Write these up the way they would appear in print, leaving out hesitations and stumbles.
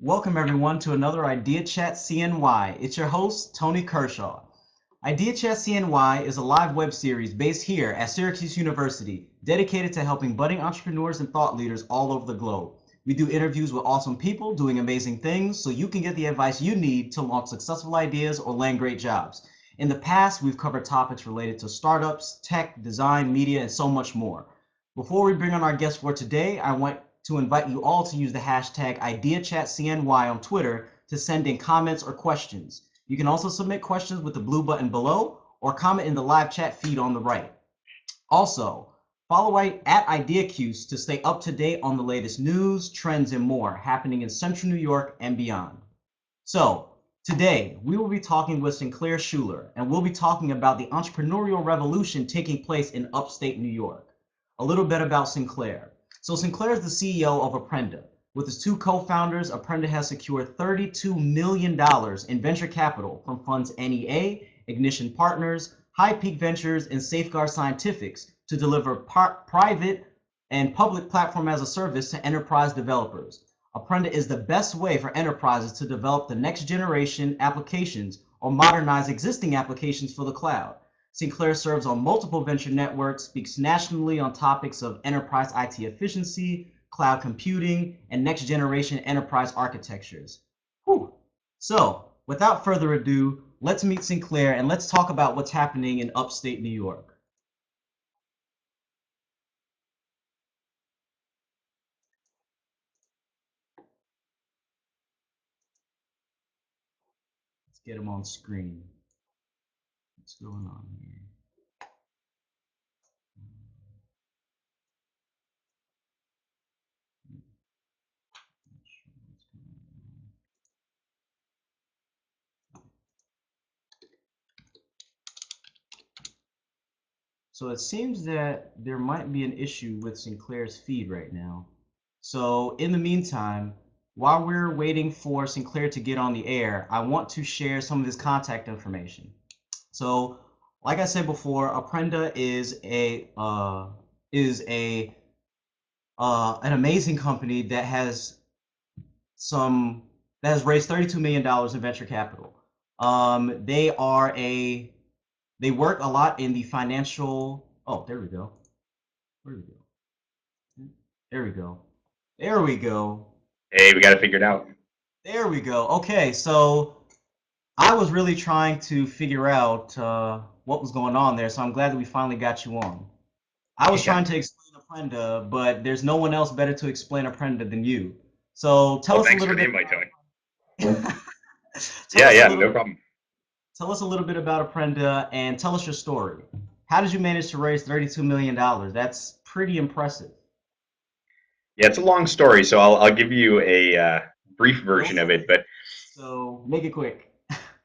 Welcome everyone to another IDEAChatCNY. It's your host, Tony Kershaw. IDEAChatCNY is a live web series based here at Syracuse University, dedicated to helping budding entrepreneurs and thought leaders all over the globe. We do interviews with awesome people doing amazing things so you can get the advice you need to launch successful ideas or land great jobs. In the past, we've covered topics related to startups, tech, design, media, and so much more. Before we bring on our guest for today, I want to invite you all to use the hashtag IDEAChatCNY on Twitter to send in comments or questions. You can also submit questions with the blue button below or comment in the live chat feed on the right. Also, follow at IDEACUS to stay up to date on the latest news, trends, and more happening in Central New York and beyond. So, today we will be talking with Sinclair Schuller, and we'll be talking about the entrepreneurial revolution taking place in upstate New York. A little bit about Sinclair. So Sinclair is the CEO of Apprenda. With his two co-founders, Apprenda has secured $32 million in venture capital from funds NEA, Ignition Partners, High Peak Ventures, and Safeguard Scientifics to deliver private and public platform as a service to enterprise developers. Apprenda is the best way for enterprises to develop the next generation applications or modernize existing applications for the cloud. Sinclair serves on multiple venture networks, speaks nationally on topics of enterprise IT efficiency, cloud computing, and next generation enterprise architectures. Whew. So, without further ado, let's meet Sinclair and let's talk about what's happening in upstate New York. Let's get him on screen. What's going on here? So it seems that there might be an issue with Sinclair's feed right now. So in the meantime, while we're waiting for Sinclair to get on the air, I want to share some of his contact information. So, like I said before, Apprenda is a an amazing company some that has raised $32 million in venture capital. They are a they work a lot in the financial. Oh, there we go. Where did we go? There we go. There we go. Hey, we got to figure it out. There we go. Okay, so I was really trying to figure out what was going on there, so I'm glad that we finally got you on. I was Yeah. trying to explain Apprenda, but there's no one else better to explain Apprenda than you. So Well, thanks for the invite, Tony. tell Yeah, us a yeah, little no problem. tell us a little bit about Apprenda and tell us your story. How did you manage to raise $32 million? That's pretty impressive. Yeah, it's a long story, so I'll give you a brief Go version of for it. it. But So make it quick.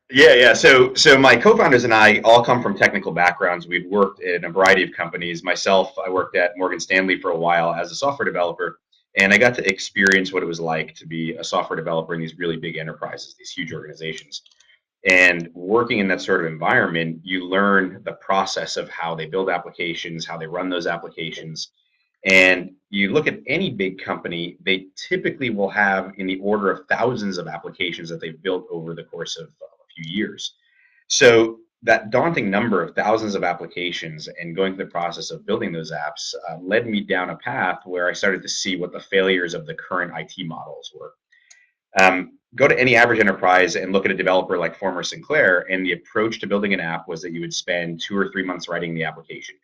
yeah. So my co-founders and I all come from technical backgrounds. We'd worked in a variety of companies. Myself, I worked at Morgan Stanley for a while as a software developer, and I got to experience what it was like to be a software developer in these really big enterprises, these huge organizations. And working in that sort of environment, you learn the process of how they build applications, how they run those applications. And you look at any big company, they typically will have in the order of thousands of applications that they've built over the course of a few years. So that daunting number of thousands of applications and going through the process of building those apps led me down a path where I started to see what the failures of the current IT models were. Go to any average enterprise and look at a developer like former Sinclair, and the approach to building an app was that you would spend 2 or 3 months writing the application.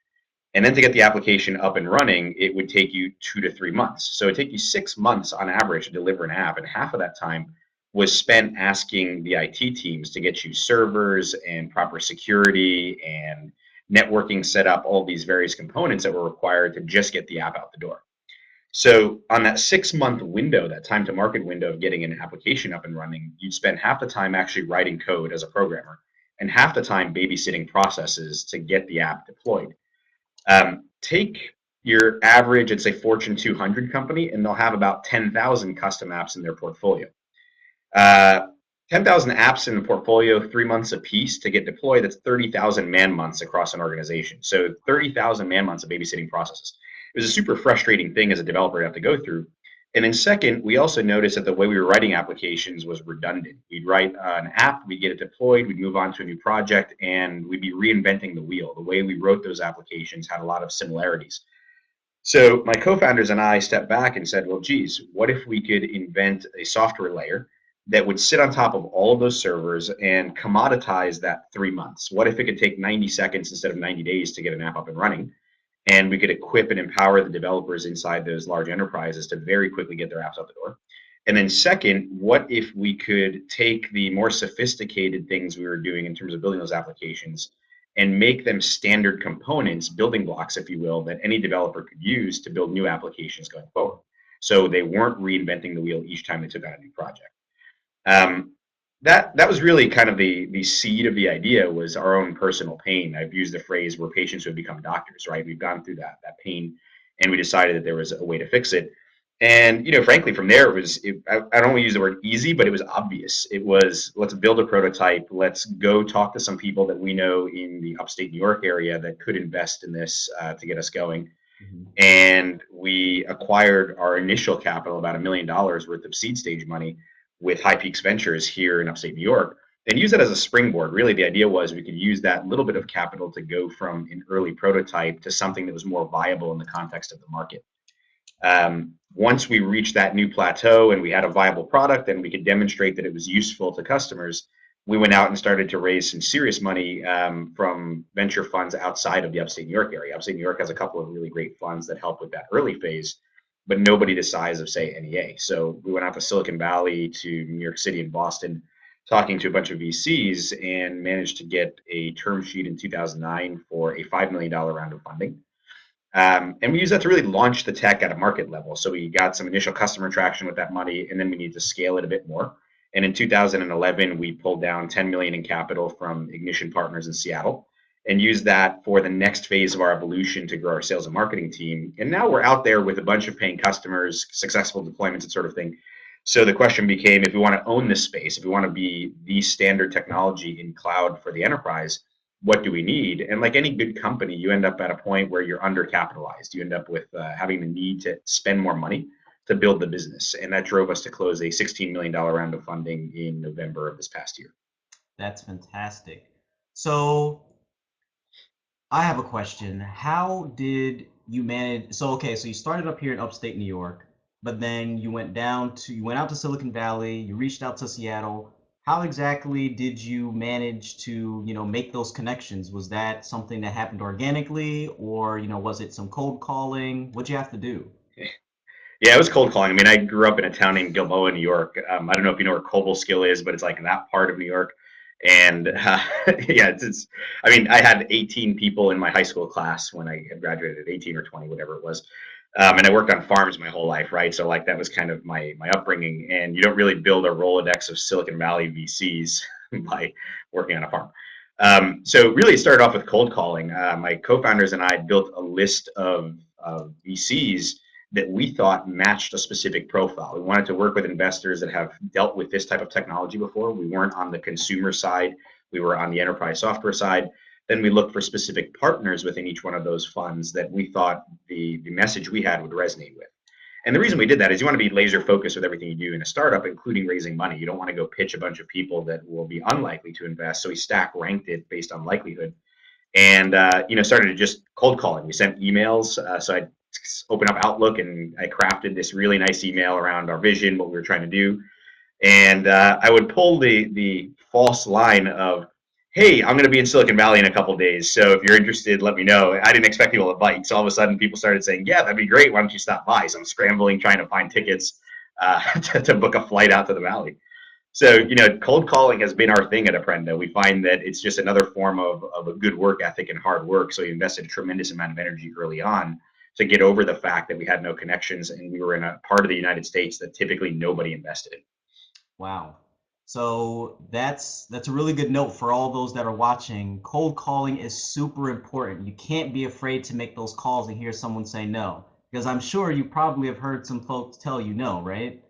And then to get the application up and running, it would take you 2 to 3 months. So it would take you 6 months on average to deliver an app. And half of that time was spent asking the IT teams to get you servers and proper security and networking set up, all these various components that were required to just get the app out the door. So on that 6 month window, that time to market window of getting an application up and running, you'd spend half the time actually writing code as a programmer and half the time babysitting processes to get the app deployed. Take your average, let's say Fortune 200 company, and they'll have about 10,000 custom apps in their portfolio. Uh, 10,000 apps in the portfolio, 3 months a piece to get deployed. That's 30,000 man months across an organization. So 30,000 man months of babysitting processes. It was a super frustrating thing as a developer to have to go through. And then second, we also noticed that the way we were writing applications was redundant. We'd write an app, we'd get it deployed, we'd move on to a new project, and we'd be reinventing the wheel. The way we wrote those applications had a lot of similarities. So my co-founders and I stepped back and said, well, geez, what if we could invent a software layer that would sit on top of all of those servers and commoditize that 3 months? What if it could take 90 seconds instead of 90 days to get an app up and running? And we could equip and empower the developers inside those large enterprises to very quickly get their apps out the door. And then second, what if we could take the more sophisticated things we were doing in terms of building those applications and make them standard components, building blocks, if you will, that any developer could use to build new applications going forward. So they weren't reinventing the wheel each time they took on a new project. Um, that was really kind of the seed of the idea, was our own personal pain. I've used the phrase where patients would become doctors, right? We've gone through that pain, and we decided that there was a way to fix it. And frankly, from there I don't want to use the word easy, but it was obvious. It was, let's build a prototype. Let's go talk to some people that we know in the upstate New York area that could invest in this to get us going. Mhm. And we acquired our initial capital, about $1 million worth of seed stage money, with High Peaks Ventures here in upstate New York, and use that as a springboard. Really, the idea was we could use that little bit of capital to go from an early prototype to something that was more viable in the context of the market. Once we reached that new plateau and we had a viable product and we could demonstrate that it was useful to customers, we went out and started to raise some serious money from venture funds outside of the upstate New York area. Upstate New York has a couple of really great funds that help with that early phase, but nobody the size of, say, NEA. So we went out to Silicon Valley, to New York City and Boston, talking to a bunch of VCs, and managed to get a term sheet in 2009 for a $5 million round of funding. And we use that to really launch the tech at a market level. So we got some initial customer traction with that money, and then we need to scale it a bit more. And in 2011, we pulled down 10 million in capital from Ignition Partners in Seattle and used that for the next phase of our evolution to grow our sales and marketing team. And now we're out there with a bunch of paying customers, successful deployments, and sort of thing. So the question became, if we want to own this space, if we want to be the standard technology in cloud for the enterprise, what do we need? And like any good company, you end up at a point where you're undercapitalized. You end up with having the need to spend more money to build the business. And that drove us to close a $16 million round of funding in November of this past year. That's fantastic. So I have a question. How did you manage? So, okay, so you started up here in upstate New York, but then you went out to Silicon Valley, you reached out to Seattle. How exactly did you manage to, make those connections? Was that something that happened organically, or, was it some cold calling? What'd you have to do? Yeah, it was cold calling. I mean, I grew up in a town named Gilboa, New York. I don't know if you know where Cobleskill is, but it's like that part of New York. And yeah, I mean, I had 18 people in my high school class when I had graduated, 18 or 20, whatever it was. And I worked on farms my whole life, right? So like that was kind of my upbringing. And you don't really build a Rolodex of Silicon Valley VCs by working on a farm. So really, it started off with cold calling. My co-founders and I built a list of VCs that we thought matched a specific profile. We wanted to work with investors that have dealt with this type of technology before. We weren't on the consumer side, we were on the enterprise software side. Then we looked for specific partners within each one of those funds that we thought the message we had would resonate with. And the reason we did that is you want to be laser focused with everything you do in a startup, including raising money. You don't want to go pitch a bunch of people that will be unlikely to invest. So we stack ranked it based on likelihood, and started to just cold calling. We sent emails. So I opened up Outlook and I crafted this really nice email around our vision, what we were trying to do, and I would pull the false line of, "Hey, I'm going to be in Silicon Valley in a couple of days, so if you're interested, let me know." I didn't expect people to bite, so all of a sudden people started saying, "Yeah, that'd be great. Why don't you stop by?" So I'm scrambling trying to find tickets to book a flight out to the valley. So, cold calling has been our thing at Apprenda. We find that it's just another form of a good work ethic and hard work. So we invested a tremendous amount of energy early on to get over the fact that we had no connections and we were in a part of the United States that typically nobody invested in. Wow. So that's a really good note for all those that are watching. Cold calling is super important. You can't be afraid to make those calls and hear someone say no, because I'm sure you probably have heard some folks tell you no, right?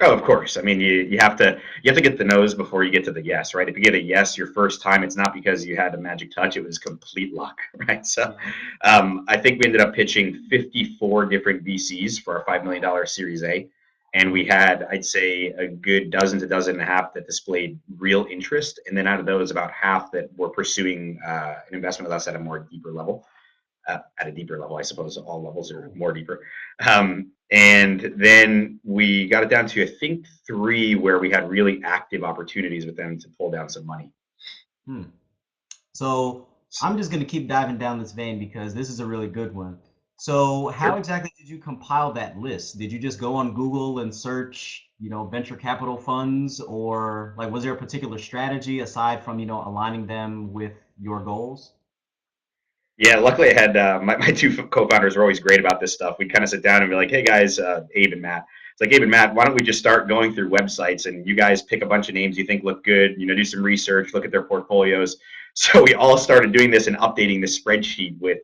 Oh, of course. I mean, you have to get the no's before you get to the yes, right? If you get a yes your first time, it's not because you had a magic touch; it was complete luck, right? So, Yeah. I think we ended up pitching 54 different VCs for our $5 million Series A, and we had, I'd say, a good dozen to dozen and a half that displayed real interest, and then out of those, about half that were pursuing an investment with us at a more deeper level. At a deeper level, I suppose all levels are Cool. more deeper. And then we got it down to, I think, three where we had really active opportunities with them to pull down some money. Hmm. So I'm just going to keep diving down this vein because this is a really good one. So how Sure. exactly did you compile that list? Did you just go on Google and search, venture capital funds, or like was there a particular strategy aside from, aligning them with your goals? Yeah, luckily I had my two co-founders were always great about this stuff. We'd kind of sit down and be like, "Hey guys, Abe and Matt." It's like, "Abe and Matt, why don't we just start going through websites and you guys pick a bunch of names you think look good, do some research, look at their portfolios." So we all started doing this and updating this spreadsheet with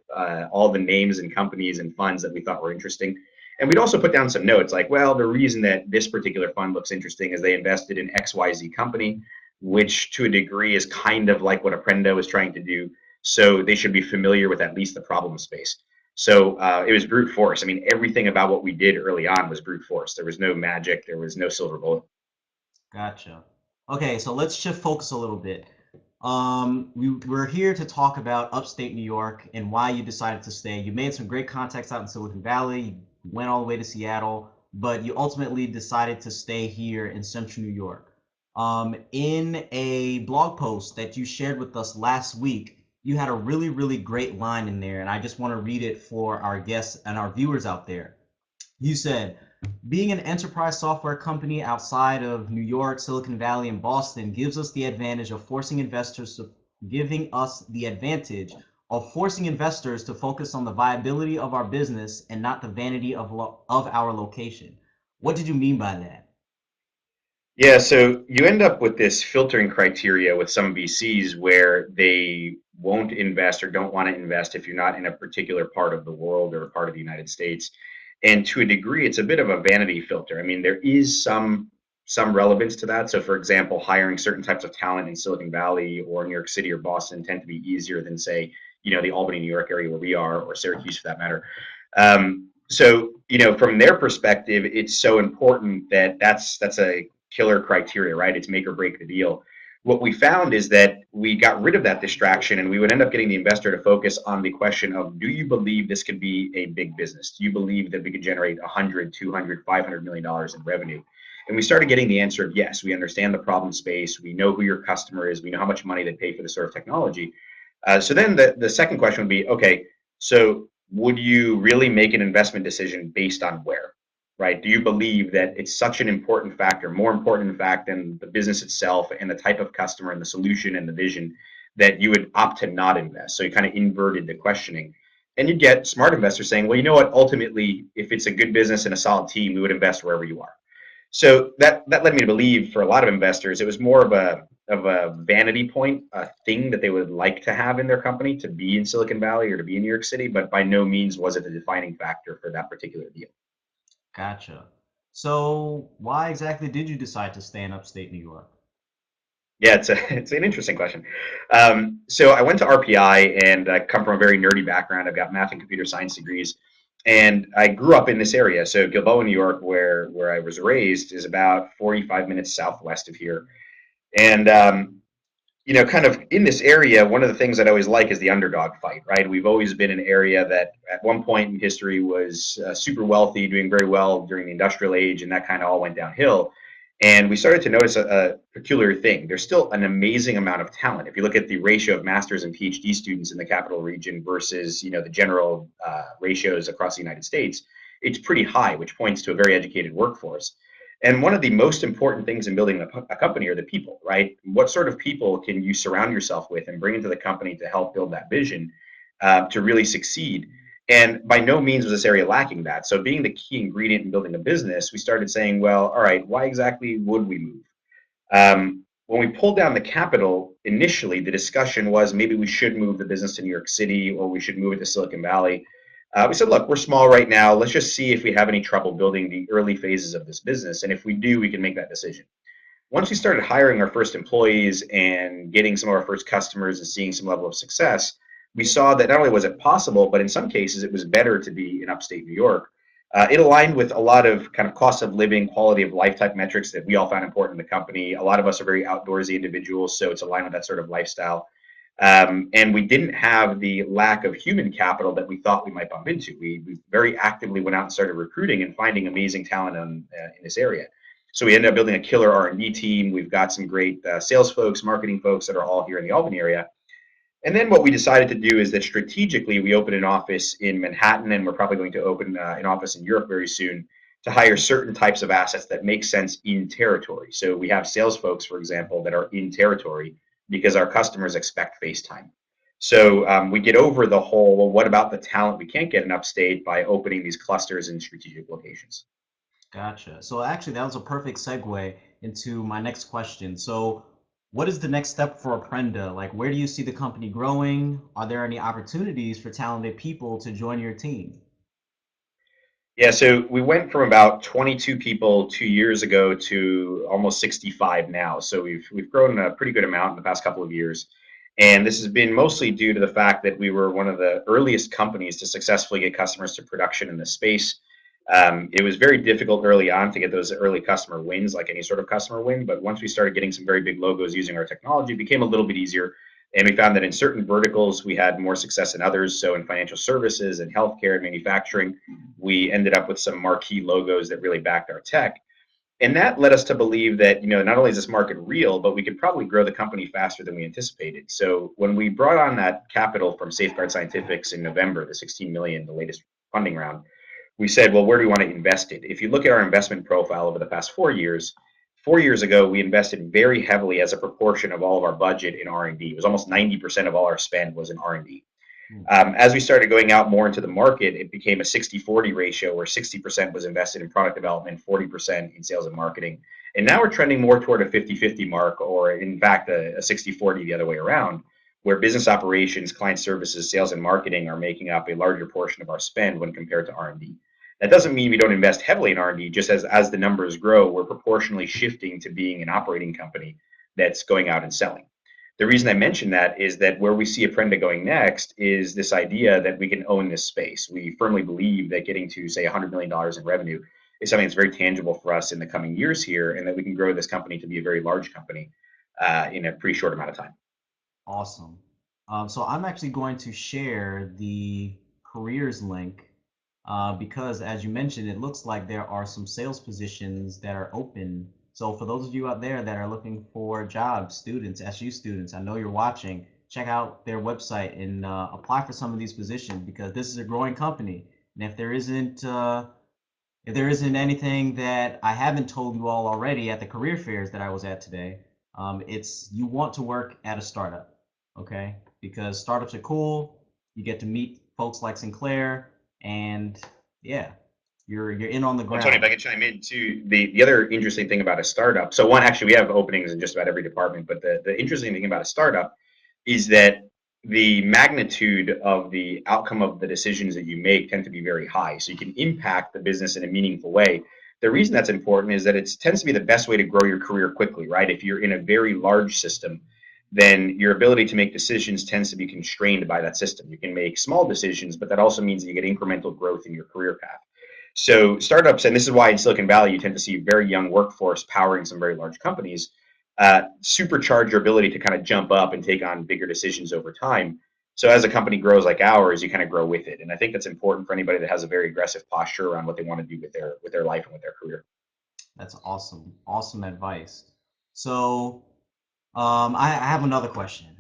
all the names and companies and funds that we thought were interesting. And we'd also put down some notes like, well, the reason that this particular fund looks interesting is they invested in XYZ company, which to a degree is kind of like what Apprenda was trying to do, so they should be familiar with at least the problem space. So it was brute force. I mean, everything about what we did early on was brute force. There was no magic. There was no silver bullet. Gotcha. Okay, so let's shift focus a little bit. We're here to talk about upstate New York and why you decided to stay. You made some great contacts out in Silicon Valley, you went all the way to Seattle, but you ultimately decided to stay here in Central New York. In a blog post that you shared with us last week, you had a really, really great line in there, and I just want to read it for our guests and our viewers out there. You said, being an enterprise software company outside of New York, Silicon Valley, and Boston gives us the advantage of giving us the advantage of forcing investors to focus on the viability of our business and not the vanity of our location. What did you mean by that? Yeah, so you end up with this filtering criteria with some VCs where they won't invest or don't want to invest if you're not in a particular part of the world or a part of the United States. And to a degree, it's a bit of a vanity filter. I mean, there is some relevance to that. So, for example, hiring certain types of talent in Silicon Valley or New York City or Boston tend to be easier than, say, the Albany, New York area where we are, or Syracuse for that matter. So, from their perspective, it's so important that that's a killer criteria, right? It's make or break the deal. What we found is that we got rid of that distraction and we would end up getting the investor to focus on the question of, do you believe this could be a big business? Do you believe that we could generate 100, 200, $500 million in revenue? And we started getting the answer of yes, we understand the problem space. We know who your customer is. We know how much money they pay for the sort of technology. So then the second question would be, okay, so would you really make an investment decision based on where? Right? Do you believe that it's such an important factor, more important in fact than the business itself and the type of customer and the solution and the vision, that you would opt to not invest? So you kind of inverted the questioning. And you get smart investors saying, well, you know what, ultimately, if it's a good business and a solid team, we would invest wherever you are. So that led me to believe for a lot of investors, it was more of a vanity point, a thing that they would like to have in their company to be in Silicon Valley or to be in New York City, but by no means was it the defining factor for that particular deal. Gotcha. So, why exactly did you decide to stay in upstate New York? Yeah, it's an interesting question. So I went to RPI and I come from a very nerdy background. I've got math and computer science degrees, and I grew up in this area. So Gilboa, New York, where I was raised, is about 45 minutes southwest of here. And kind of in this area, one of the things that I always like is the underdog fight, right? We've always been an area that at one point in history was super wealthy, doing very well during the industrial age, and that kind of all went downhill. And we started to notice a peculiar thing. There's still an amazing amount of talent. If you look at the ratio of masters and PhD students in the capital region versus, the general ratios across the United States, it's pretty high, which points to a very educated workforce. And one of the most important things in building a company are the people, right? What sort of people can you surround yourself with and bring into the company to help build that vision to really succeed? And by no means was this area lacking that. So, being the key ingredient in building a business, we started saying, well, all right, why exactly would we move? When we pulled down the capital, initially the discussion was maybe we should move the business to New York City or we should move it to Silicon Valley. We said, look, we're small right now. Let's just see if we have any trouble building the early phases of this business. And if we do, we can make that decision. Once we started hiring our first employees and getting some of our first customers and seeing some level of success, we saw that not only was it possible, but in some cases it was better to be in upstate New York. It aligned with a lot of kind of cost of living, quality of life type metrics that we all found important in the company. A lot of us are very outdoorsy individuals, so it's aligned with that sort of lifestyle. And we didn't have the lack of human capital that we thought we might bump into. We very actively went out and started recruiting and finding amazing talent in this area. So we ended up building a killer R&D team. We've got some great sales folks, marketing folks that are all here in the Albany area. And then what we decided to do is that strategically we opened an office in Manhattan, and we're probably going to open an office in Europe very soon to hire certain types of assets that make sense in territory. So we have sales folks, for example, that are in territory because our customers expect face time. So we get over the whole, well, what about the talent we can't get in upstate by opening these clusters in strategic locations? Gotcha. So actually, that was a perfect segue into my next question. So, what is the next step for Apprenda? Like, where do you see the company growing? Are there any opportunities for talented people to join your team? Yeah, so we went from about 22 people 2 years ago to almost 65 now. So we've grown a pretty good amount in the past couple of years. And this has been mostly due to the fact that we were one of the earliest companies to successfully get customers to production in this space. It was very difficult early on to get those early customer wins, like any sort of customer win. But once we started getting some very big logos using our technology, it became a little bit easier. And we found that in certain verticals, we had more success than others. So in financial services and healthcare and manufacturing, we ended up with some marquee logos that really backed our tech. And that led us to believe that, not only is this market real, but we could probably grow the company faster than we anticipated. So when we brought on that capital from Safeguard Scientifics in November, the 16 million, the latest funding round, we said, well, where do we want to invest it? If you look at our investment profile over the past 4 years, 4 years ago, we invested very heavily as a proportion of all of our budget in R&D. It was almost 90% of all our spend was in R&D. Hmm. As we started going out more into the market, it became a 60-40 ratio where 60% was invested in product development, 40% in sales and marketing. And now we're trending more toward a 50-50 mark, or in fact, a 60-40 the other way around, where business operations, client services, sales, and marketing are making up a larger portion of our spend when compared to R&D. That doesn't mean we don't invest heavily in R&D, just as the numbers grow, we're proportionally shifting to being an operating company that's going out and selling. The reason I mention that is that where we see Apprenda going next is this idea that we can own this space. We firmly believe that getting to, say, $100 million in revenue is something that's very tangible for us in the coming years here, and that we can grow this company to be a very large company in a pretty short amount of time. Awesome. So I'm actually going to share the careers link because, as you mentioned, it looks like there are some sales positions that are open. So for those of you out there that are looking for jobs, students, SU students, I know you're watching, check out their website and apply for some of these positions because this is a growing company. And if there isn't anything that I haven't told you all already at the career fairs that I was at today, it's you want to work at a startup, okay? Because startups are cool. You get to meet folks like Sinclair, and yeah, you're in on the Well, Tony, if ground. I can chime in too, the other interesting thing about a startup. So one, actually, we have openings in just about every department, but the interesting thing about a startup is that the magnitude of the outcome of the decisions that you make tend to be very high. So you can impact the business in a meaningful way. The reason that's important is that it tends to be the best way to grow your career quickly, right? If you're in a very large system, then your ability to make decisions tends to be constrained by that system. You can make small decisions, but that also means that you get incremental growth in your career path. So startups, and this is why in Silicon Valley you tend to see a very young workforce powering some very large companies, supercharge your ability to kind of jump up and take on bigger decisions over time. So as a company grows like ours, you kind of grow with it. And I think that's important for anybody that has a very aggressive posture around what they want to do with their life and with their career. That's awesome. Awesome advice. So I have another question.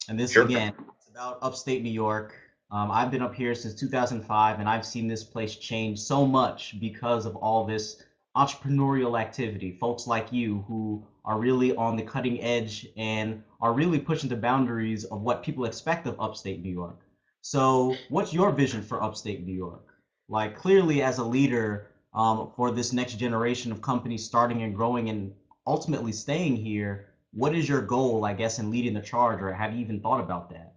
And this Sure. again, it's about upstate New York. I've been up here since 2005, and I've seen this place change so much because of all this entrepreneurial activity. Folks like you who are really on the cutting edge and are really pushing the boundaries of what people expect of upstate New York. So, what's your vision for upstate New York? Like, clearly, as a leader for this next generation of companies starting and growing and ultimately staying here, what is your goal, I guess, in leading the charge, or have you even thought about that?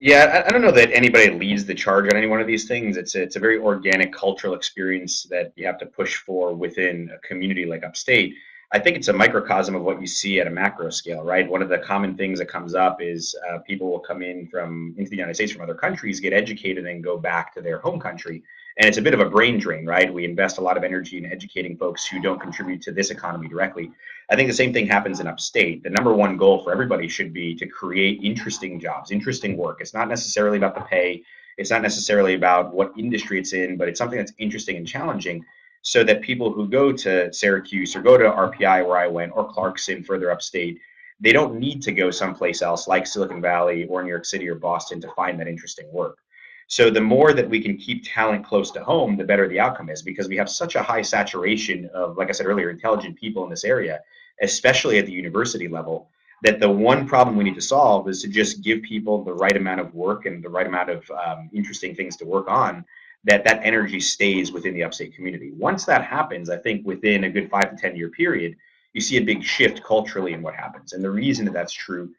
Yeah, I don't know that anybody leads the charge on any one of these things. It's a very organic cultural experience that you have to push for within a community like Upstate. I think it's a microcosm of what you see at a macro scale, right? One of the common things that comes up is people will come in from into the United States from other countries, get educated, and go back to their home country. And it's a bit of a brain drain, right? We invest a lot of energy in educating folks who don't contribute to this economy directly. I think the same thing happens in Upstate. The number one goal for everybody should be to create interesting jobs, interesting work. It's not necessarily about the pay. It's not necessarily about what industry it's in, but it's something that's interesting and challenging so that people who go to Syracuse or go to RPI where I went or Clarkson further upstate, they don't need to go someplace else like Silicon Valley or New York City or Boston to find that interesting work. So the more that we can keep talent close to home, the better the outcome is because we have such a high saturation of, like I said earlier, intelligent people in this area, especially at the university level, that the one problem we need to solve is to just give people the right amount of work and the right amount of interesting things to work on, that energy stays within the upstate community. Once that happens, I think within a good 5 to 10 year period, you see a big shift culturally in what happens. And the reason that that's true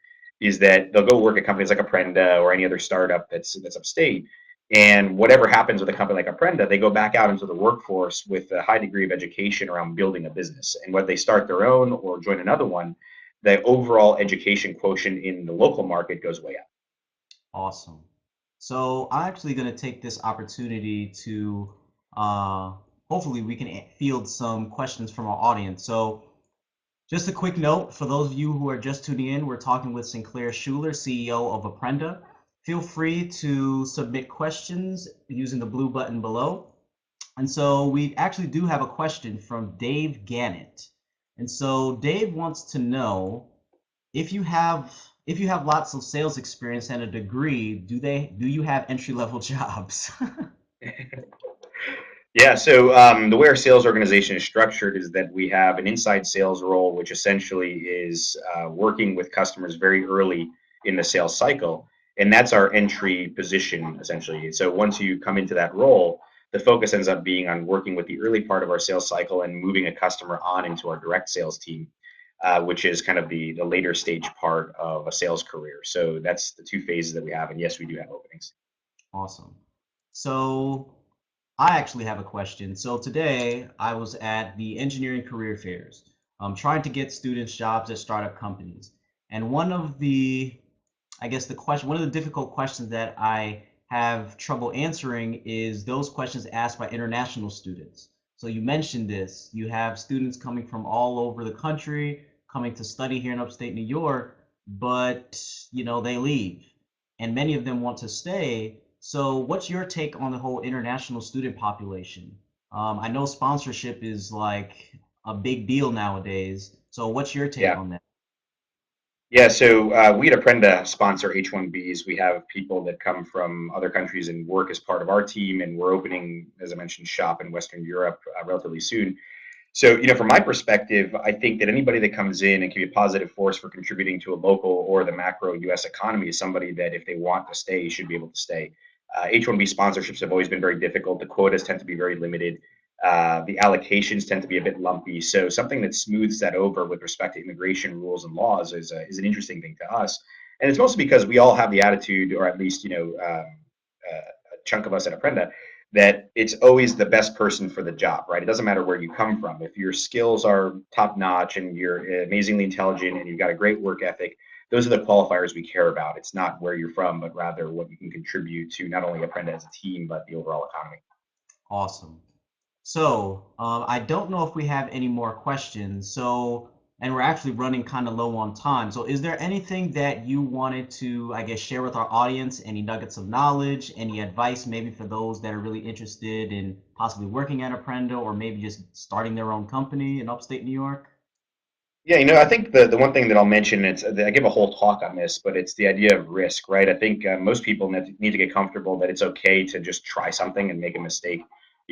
is that they'll go work at companies like Apprenda or any other startup that's upstate. And whatever happens with a company like Apprenda, they go back out into the workforce with a high degree of education around building a business. And whether they start their own or join another one, the overall education quotient in the local market goes way up. Awesome. So I'm actually going to take this opportunity to uh, hopefully we can field some questions from our audience. So just a quick note for those of you who are just tuning in, we're talking with Sinclair Schuller, CEO of Apprenda. Feel free to submit questions using the blue button below. And so we actually do have a question from Dave Gannett. And so Dave wants to know if you have lots of sales experience and a degree, do you have entry level jobs? Yeah, so the way our sales organization is structured is that we have an inside sales role, which essentially is working with customers very early in the sales cycle. And that's our entry position, essentially. So once you come into that role, the focus ends up being on working with the early part of our sales cycle and moving a customer on into our direct sales team, which is kind of the later stage part of a sales career. So that's the two phases that we have. And yes, we do have openings. Awesome. So I actually have a question. So today I was at the engineering career fairs, trying to get students jobs at startup companies. And one of the, I guess one of the difficult questions that I have trouble answering is those questions asked by international students. So you mentioned this, you have students coming from all over the country, coming to study here in upstate New York, but they leave and many of them want to stay. So what's your take on the whole international student population? I know sponsorship is like a big deal nowadays. So what's your take Yeah. on that? Yeah, so we at Apprenda sponsor H-1Bs. We have people that come from other countries and work as part of our team, and we're opening, as I mentioned, shop in Western Europe relatively soon. So, from my perspective, I think that anybody that comes in and can be a positive force for contributing to a local or the macro U.S. economy is somebody that, if they want to stay, should be able to stay. H-1B sponsorships have always been very difficult. The quotas tend to be very limited. The allocations tend to be a bit lumpy. So something that smooths that over with respect to immigration rules and laws is an interesting thing to us. And it's mostly because we all have the attitude, or at least, a chunk of us at Apprenda, that it's always the best person for the job, right? It doesn't matter where you come from. If your skills are top notch and you're amazingly intelligent and you've got a great work ethic, those are the qualifiers we care about. It's not where you're from, but rather what you can contribute to not only Apprenda as a team, but the overall economy. Awesome. So I don't know if we have any more questions. So, and we're actually running kind of low on time. So is there anything that you wanted to, I guess, share with our audience? Any nuggets of knowledge, any advice maybe for those that are really interested in possibly working at Apprenda or maybe just starting their own company in upstate New York? Yeah, I think the one thing that I'll mention, I give a whole talk on this, but it's the idea of risk, right? I think most people need to get comfortable that it's okay to just try something and make a mistake.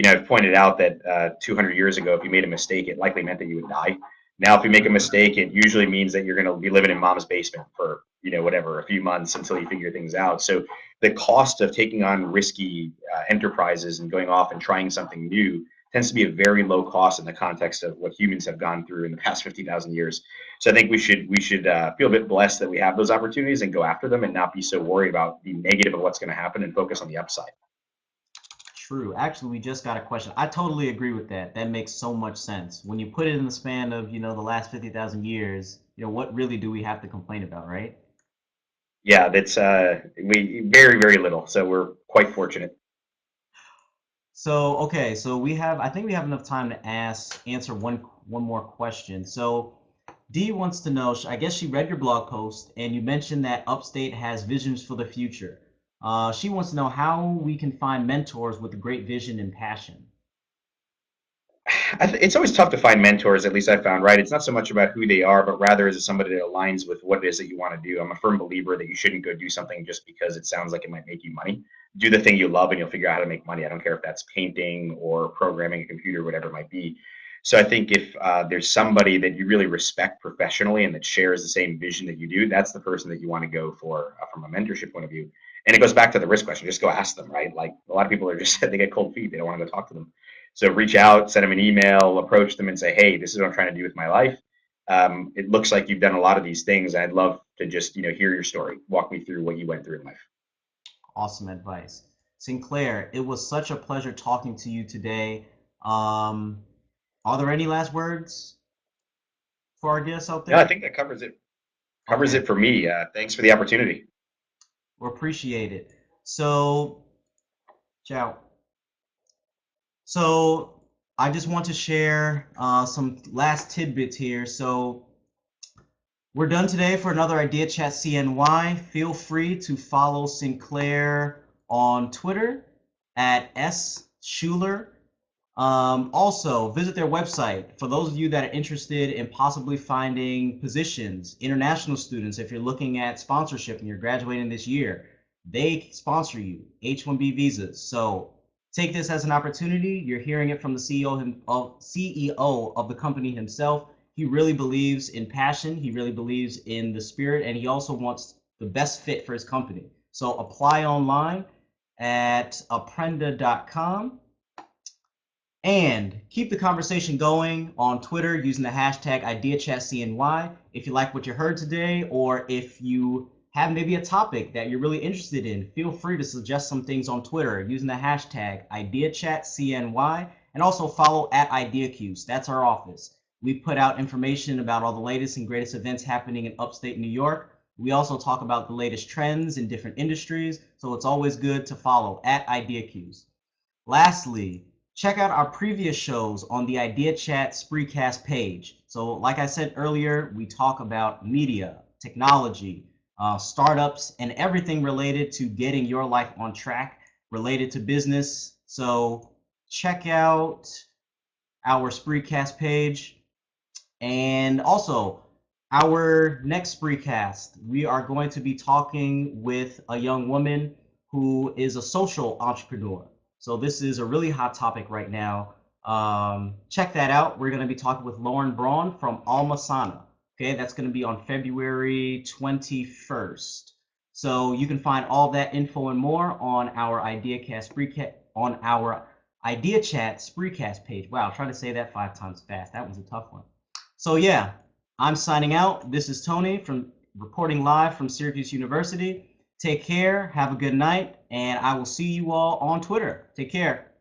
I've pointed out that 200 years ago, if you made a mistake, it likely meant that you would die. Now, if you make a mistake, it usually means that you're going to be living in mom's basement for, whatever, a few months until you figure things out. So the cost of taking on risky enterprises and going off and trying something new tends to be a very low cost in the context of what humans have gone through in the past 50,000 years. So I think we should feel a bit blessed that we have those opportunities and go after them and not be so worried about the negative of what's going to happen and focus on the upside. True. Actually, we just got a question. I totally agree with that. That makes so much sense. When you put it in the span of, the last 50,000 years, what really do we have to complain about, right? Yeah, that's we very, very little. So we're quite fortunate. So, okay, so I think we have enough time to answer one more question. So, Dee wants to know, I guess she read your blog post and you mentioned that Upstate has visions for the future. She wants to know how we can find mentors with a great vision and passion. It's always tough to find mentors, at least I found, right? It's not so much about who they are, but rather is it somebody that aligns with what it is that you want to do. I'm a firm believer that you shouldn't go do something just because it sounds like it might make you money. Do the thing you love and you'll figure out how to make money. I don't care if that's painting or programming a computer, whatever it might be. So I think if there's somebody that you really respect professionally and that shares the same vision that you do, that's the person that you want to go for from a mentorship point of view. And it goes back to the risk question. Just go ask them, right? Like a lot of people are just, they get cold feet. They don't want to go talk to them. So reach out, send them an email, approach them and say, hey, this is what I'm trying to do with my life. It looks like you've done a lot of these things. I'd love to just, hear your story. Walk me through what you went through in life. Awesome advice. Sinclair, it was such a pleasure talking to you today. Are there any last words for our guests out No, I there? think that covers it. Covers Okay, it for me. Thanks for the opportunity. we appreciate it. So, ciao. So, I just want to share some last tidbits here. So, we're done today for another Idea Chat CNY. Feel free to follow Sinclair on Twitter at S Schuller. Also, visit their website for those of you that are interested in possibly finding positions, international students, if you're looking at sponsorship and you're graduating this year, they sponsor you, H-1B visas. So take this as an opportunity. You're hearing it from the CEO of the company himself. He really believes in passion. He really believes in the spirit, and he also wants the best fit for his company. So apply online at Apprenda.com. And keep the conversation going on Twitter using the hashtag IDEAChatCNY. If you like what you heard today, or if you have maybe a topic that you're really interested in, feel free to suggest some things on Twitter using the hashtag IDEAChatCNY, and also follow at IDEACUes. That's our office. We put out information about all the latest and greatest events happening in upstate New York. We also talk about the latest trends in different industries, so it's always good to follow at IDEACUes. Lastly, check out our previous shows on the IdeaChat Spreecast page. So like I said earlier, we talk about media, technology, startups, and everything related to getting your life on track related to business. So check out our Spreecast page. And also, our next Spreecast, we are going to be talking with a young woman who is a social entrepreneur. So this is a really hot topic right now. Check that out. We're going to be talking with Lauren Braun from Alma Sana. Okay, that's going to be on February 21st. So you can find all that info and more on our IdeaChat Spreecast page. Wow, trying to say that 5 times fast. That was a tough one. So yeah, I'm signing out. This is Tony from reporting live from Syracuse University. Take care, have a good night, and I will see you all on Twitter. Take care.